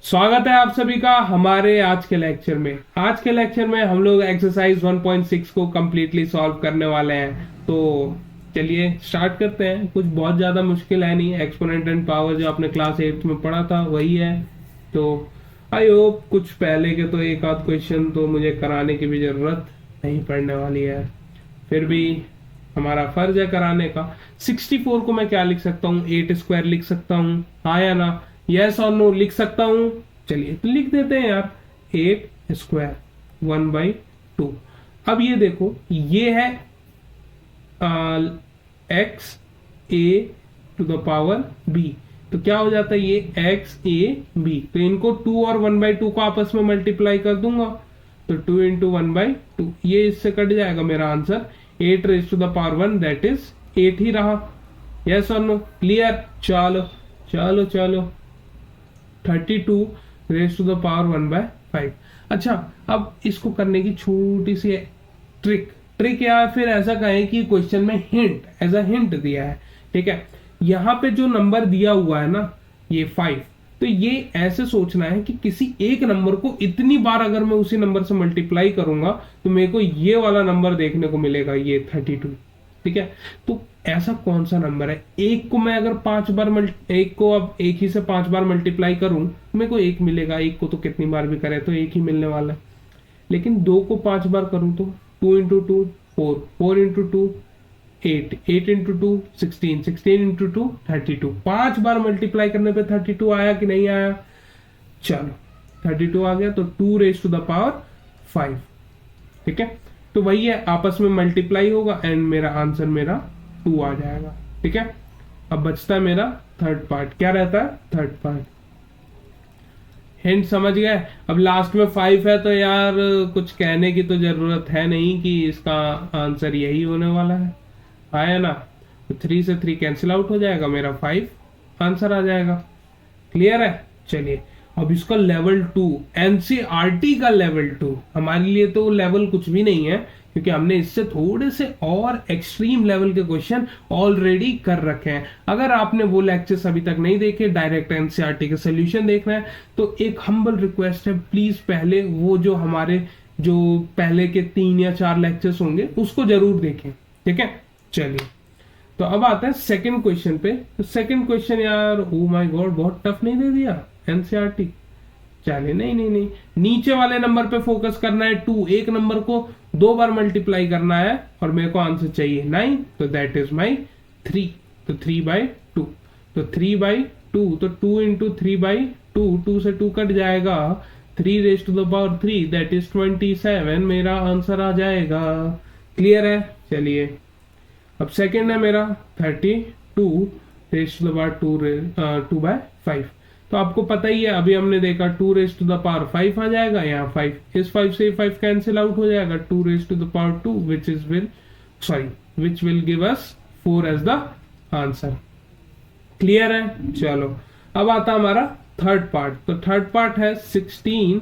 स्वागत है आप सभी का हमारे आज के लेक्चर में। आज के लेक्चर में हम लोग एक्सरसाइज 1.6 को कंप्लीटली सॉल्व करने वाले हैं। तो चलिए स्टार्ट करते हैं। कुछ बहुत ज़्यादा मुश्किल है नहीं, एक्सपोनेंट एंड पावर जो आपने क्लास 8 में पढ़ा था वही है। तो आई होप कुछ पहले के तो एक आध क्वेश्चन तो मुझे कराने की भी ज़रूरत नहीं पड़ने वाली है, फिर भी हमारा फर्ज है कराने का। 64 को मैं क्या लिख सकता हूँ? 8 स्क्वायर लिख सकता हूँ, हाँ या ना? यस और नो लिख सकता हूं? चलिए तो लिख देते हैं यार, 8 स्क्वायर 1/2। अब ये देखो, ये है X A to the power B, तो क्या हो जाता है ये एक्स ए बी। तो इनको 2 और 1/2 को आपस में मल्टीप्लाई कर दूंगा, तो 2 इंटू 1/2, ये इससे कट जाएगा। मेरा answer 8 raise to the power 1 that is 8 ही रहा। यस और नो? क्लियर? चलो चलो चलो, 32 रेज टू द पावर 1/5। अच्छा, अब इसको करने की छोटी सी ट्रिक या फिर ऐसा कहें कि क्वेश्चन में हिंट, एज अ हिंट दिया है। ठीक है, यहाँ पे जो नंबर दिया हुआ है ना, ये 5, तो ये ऐसे सोचना है कि किसी एक नंबर को इतनी बार अगर मैं उसी नंबर से मल्टीप्लाई करूंगा तो मेरे को ये वाला नंबर देखने को मिलेगा, ये 32। ठीक है, तो ऐसा कौन सा नंबर है? एक को मैं अगर 5 बार एक को अब एक ही से 5 बार मल्टीप्लाई करूं तो मेरे को एक मिलेगा। एक को तो कितनी बार भी करे तो एक ही मिलने वाला है। लेकिन 2 को 5 बार करूं तो 2 इंटू 2 4, 4 इंटू 2 8, 8 इंटू 2 16, 16 इंटू 2 32। 5 बार मल्टीप्लाई करने पे 32 आया कि नहीं आया? चलो 32 आ गया, तो 2 रेज टू द पावर 5। ठीक है, तो वही है, आपस में मल्टीप्लाई होगा एंड मेरा आंसर मेरा 2 आ जाएगा। ठीक है, अब बचता है मेरा थर्ड पार्ट। क्या रहता है थर्ड पार्ट? हिंट समझ गए? अब लास्ट में 5 है तो यार कुछ कहने की तो जरूरत है नहीं कि इसका आंसर यही होने वाला है, आया ना? तो 3 से 3 कैंसिल आउट हो जाएगा, मेरा 5 आंसर आ जाएगा। क्लियर है? चलिए, अब इसका लेवल 2, एनसीईआरटी का लेवल 2, हमारे लिए तो लेवल कुछ भी नहीं है क्योंकि हमने इससे थोड़े से और एक्सट्रीम लेवल के क्वेश्चन ऑलरेडी कर रखे हैं। अगर आपने वो लेक्चर्स अभी तक नहीं देखे, डायरेक्ट एनसीईआरटी के सोल्यूशन देखना है, तो एक हम्बल रिक्वेस्ट है, प्लीज पहले वो जो हमारे जो पहले के 3 या 4 लेक्चर्स होंगे उसको जरूर देखें। ठीक है, चलिए तो अब आता है सेकंड क्वेश्चन पे। तो सेकंड क्वेश्चन यार, ओ माय गॉड, बहुत टफ नहीं दे दिया एनसीईआरटी? चलिए, नहीं नहीं नहीं, नीचे वाले नंबर पे फोकस करना है। 2, एक नंबर को 2 बार मल्टीप्लाई करना है और मेरे को आंसर चाहिए 9, तो दैट इज माई 3, तो 3/2, तो 3/2, तो 2 इंटू 3/2, 2 से 2 कट जाएगा, 3 raise to the power 3 that is 27, मेरा आंसर आ जाएगा। क्लियर है? चलिए, अब सेकेंड है मेरा 32 रेज टू द पावर 2/5। तो आपको पता ही है, अभी हमने देखा 2 रेज टू द पावर 5 आ जाएगा, यहाँ 5, इस 5 से 5 कैंसिल आउट हो जाएगा, 2 raise to the power 2 which will give us 4 as the answer. Clear है? चलो, अब आता हमारा थर्ड पार्ट। तो थर्ड पार्ट है 16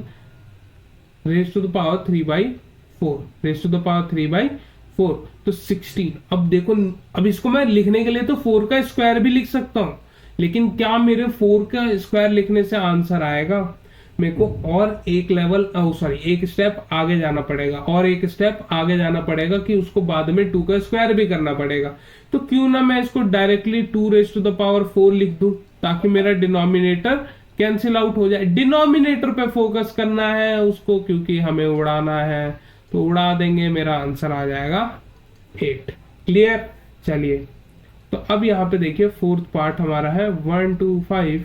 raise to the power 3/4, raise to the power 3/4, तो 16। अब देखो, अब इसको मैं लिखने के लिए तो 4 का स्क्वायर भी लिख सकता हूं, लेकिन क्या मेरे 4 का स्क्वायर लिखने से आंसर आएगा? मेरे को और एक लेवल एक स्टेप आगे जाना पड़ेगा, और एक स्टेप आगे जाना पड़ेगा कि उसको बाद में 2 का स्क्वायर भी करना पड़ेगा। तो क्यों ना मैं इसको directly 2 raise to the power 4 लिख दूं, ताकि मेरा डिनोमिनेटर कैंसिल आउट हो जाए। डिनोमिनेटर पे फोकस करना है उसको, क्योंकि हमें उड़ाना है, तो उड़ा देंगे, मेरा आंसर आ जाएगा 8। क्लियर? चलिए, तो अब यहाँ पे देखिए फोर्थ पार्ट हमारा है 125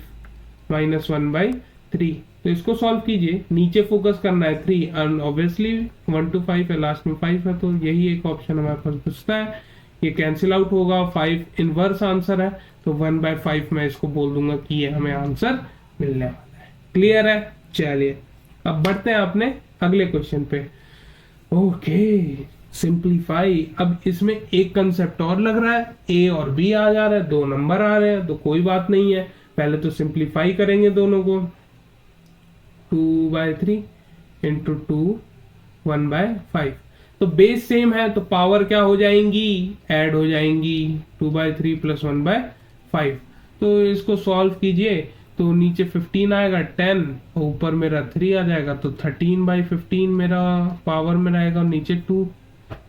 -1/3। तो इसको सॉल्व कीजिए, नीचे फोकस करना है 3, एंड ऑब्वियसली 1 to 5 है, लास्ट में 5 है, तो यही एक ऑप्शन हमारे पास बचता है। ये कैंसिल आउट होगा, 5 इनवर्स आंसर है, तो 1/5 मैं इसको बोल दूंगा कि ये हमें आंसर मिलने वाला है। क्लियर है? चलिए, अब बढ़ते हैं अपने अगले क्वेश्चन पे। Okay, simplify. अब इसमें एक कंसेप्ट और लग रहा है, ए और बी आ जा रहा है, 2 नंबर आ रहे हैं, तो कोई बात नहीं है, पहले तो सिंप्लीफाई करेंगे दोनों को। 2/3 इंटू 2 1/5, तो बेस सेम है तो पावर क्या हो जाएंगी? ऐड हो जाएंगी, 2/3 + 1/5। तो इसको सॉल्व कीजिए, तो नीचे 15 आएगा 10 और ऊपर मेरा 3 आ जाएगा, तो 13/15 मेरा पावर में रहेगा और नीचे 2,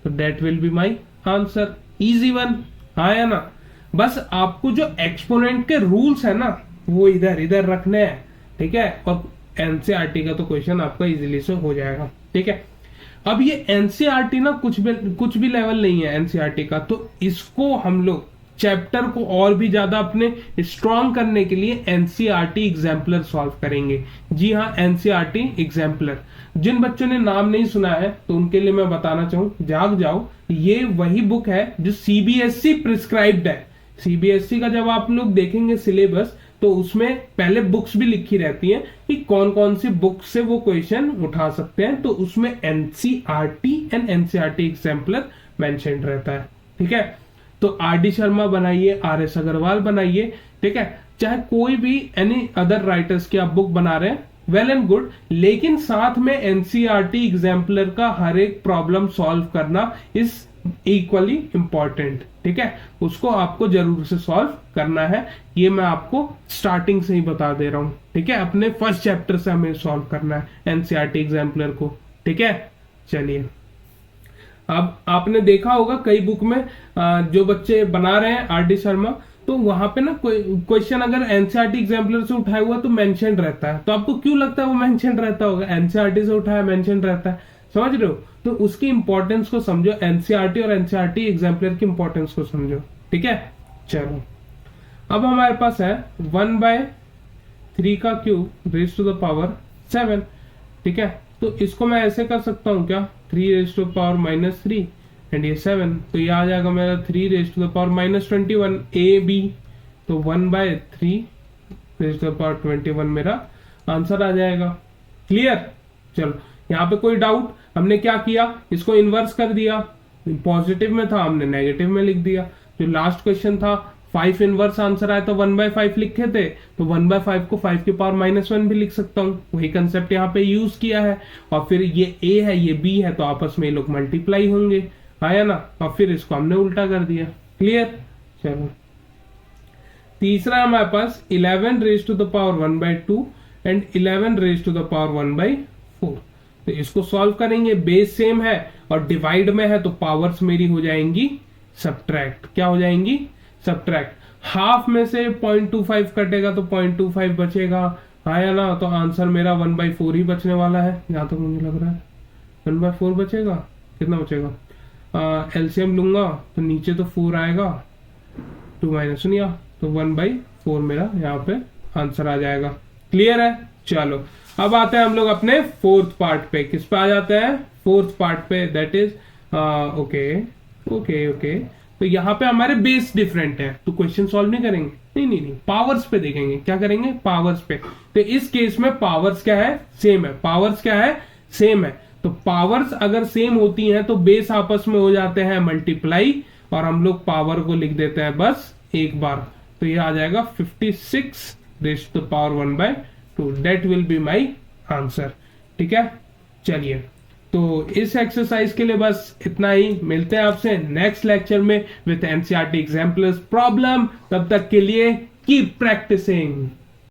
तो that will be my answer. Easy one आया ना। बस आपको जो एक्सपोनेंट के रूल्स है ना वो इधर इधर रखने हैं, ठीक है, और एनसीईआरटी का तो क्वेश्चन आपका इजीली से हो जाएगा, ठीक है। अब ये एनसीईआरटी ना कुछ भी लेवल नहीं है एनसीईआरटी का, तो इसको हम लोग चैप्टर को और भी ज्यादा अपने स्ट्रॉन्ग करने के लिए एनसीईआरटी एग्जाम्पलर सॉल्व करेंगे। जी हाँ, एनसीईआरटी एग्जाम्पलर। जिन बच्चों ने नाम नहीं सुना है तो उनके लिए मैं बताना चाहूँ, जाग जाओ, ये वही बुक है जो सीबीएसई प्रिस्क्राइब्ड है। सीबीएसई का जब आप लोग देखेंगे सिलेबस तो उसमें पहले बुक्स भी लिखी रहती हैं कि कौन कौन सी बुक से वो क्वेश्चन उठा सकते हैं, तो उसमें NCERT and NCERT exemplar mention रहता है, ठीक है। तो आर डी शर्मा बनाइए, आर एस अग्रवाल बनाइए, ठीक है, चाहे कोई भी एनी अदर राइटर्स की आप बुक बना रहे हैं, वेल एंड गुड, लेकिन साथ में एनसीईआरटी एग्जाम्पलर का हर एक प्रॉब्लम सॉल्व करना इज इक्वली इंपॉर्टेंट, ठीक है। उसको आपको जरूर से सॉल्व करना है, ये मैं आपको स्टार्टिंग से ही बता दे रहा हूं, ठीक है। अपने फर्स्ट चैप्टर से हमें सॉल्व करना है एनसीईआरटी एग्जाम्पलर को, ठीक है। चलिए, अब आपने देखा होगा कई बुक में जो बच्चे बना रहे हैं आर डी शर्मा, तो वहां पे ना कोई क्वेश्चन अगर एनसीईआरटी एग्जाम्पलर से उठाया हुआ तो मेंशन रहता है। तो आपको क्यों लगता है वो मेंशन रहता होगा? एनसीईआरटी से उठाया मेंशन रहता है, समझ रहे हो? तो उसकी इंपॉर्टेंस को समझो, एनसीईआरटी और एनसीईआरटी एग्जाम्पलर की इंपॉर्टेंस को समझो, ठीक है। चलो, अब हमारे पास है 1/3 का cube raise to the power 7, ठीक है। तो इसको मैं ऐसे कर सकता हूं क्या, 3 raise to the power -3 and ये 7, तो ये आ जाएगा मेरा 3 raise to the power -21 A B, तो 1/3 रेज टू द पावर 21 मेरा आंसर आ जाएगा। क्लियर? चलो, यहाँ पे कोई डाउट? हमने क्या किया, इसको इनवर्स कर दिया, पॉजिटिव में था हमने नेगेटिव में लिख दिया। जो लास्ट क्वेश्चन था 5 इनवर्स आंसर आया तो 1/5 लिखे थे, तो 1/5 को 5 की पावर -1 भी लिख सकता हूँ, वही कंसेप्ट यहाँ पे यूज किया है। और फिर ये a है ये b है, तो आपस में ये लोग मल्टीप्लाई होंगे, आया ना। और फिर इसको हमने उल्टा कर दिया। क्लियर? चलो, तीसरा हमारे पास 11 raise to the power 1/2 and 11 raise to the power 1/4। तो इसको सॉल्व करेंगे, बेस सेम है और डिवाइड में है, तो पावर्स मेरी हो जाएंगी सब्ट्रैक्ट। क्या हो जाएंगी? सब्ट्रैक्ट। हाफ में से 0.25 कटेगा तो 0.25 बचेगा, आया ना। तो आंसर मेरा 1/4 ही बचने वाला है, जहां तक मुझे लग रहा है 1/4 बचेगा। कितना बचेगा? एलसीएम लूंगा तो नीचे तो 4 आएगा, 2 माइनस सुनिया, तो 1/4 मेरा यहाँ पे आंसर आ जाएगा। क्लियर है? चलो, अब आते हैं हम लोग अपने फोर्थ पार्ट पे। किस पे आ जाते हैं? फोर्थ पार्ट पे, दैट इज ओके। तो यहाँ पे हमारे बेस डिफरेंट है, तो क्वेश्चन सॉल्व नहीं करेंगे, नहीं, पावर्स पे देखेंगे। क्या करेंगे? पावर्स पे। तो इस केस में पावर्स क्या है? सेम है। पावर्स क्या है? सेम है। तो पावर्स अगर सेम होती हैं तो बेस आपस में हो जाते हैं मल्टीप्लाई, और हम लोग पावर को लिख देते हैं बस एक बार। तो ये आ जाएगा 56 raise to the power 1/2, that will be my answer, ठीक है। चलिए, तो इस एक्सरसाइज के लिए बस इतना ही। मिलते हैं आपसे नेक्स्ट लेक्चर में विथ एनसीईआरटी एग्जाम्पलर्स प्रॉब्लम। तब तक के लिए कीप प्रैक्टिसिंग।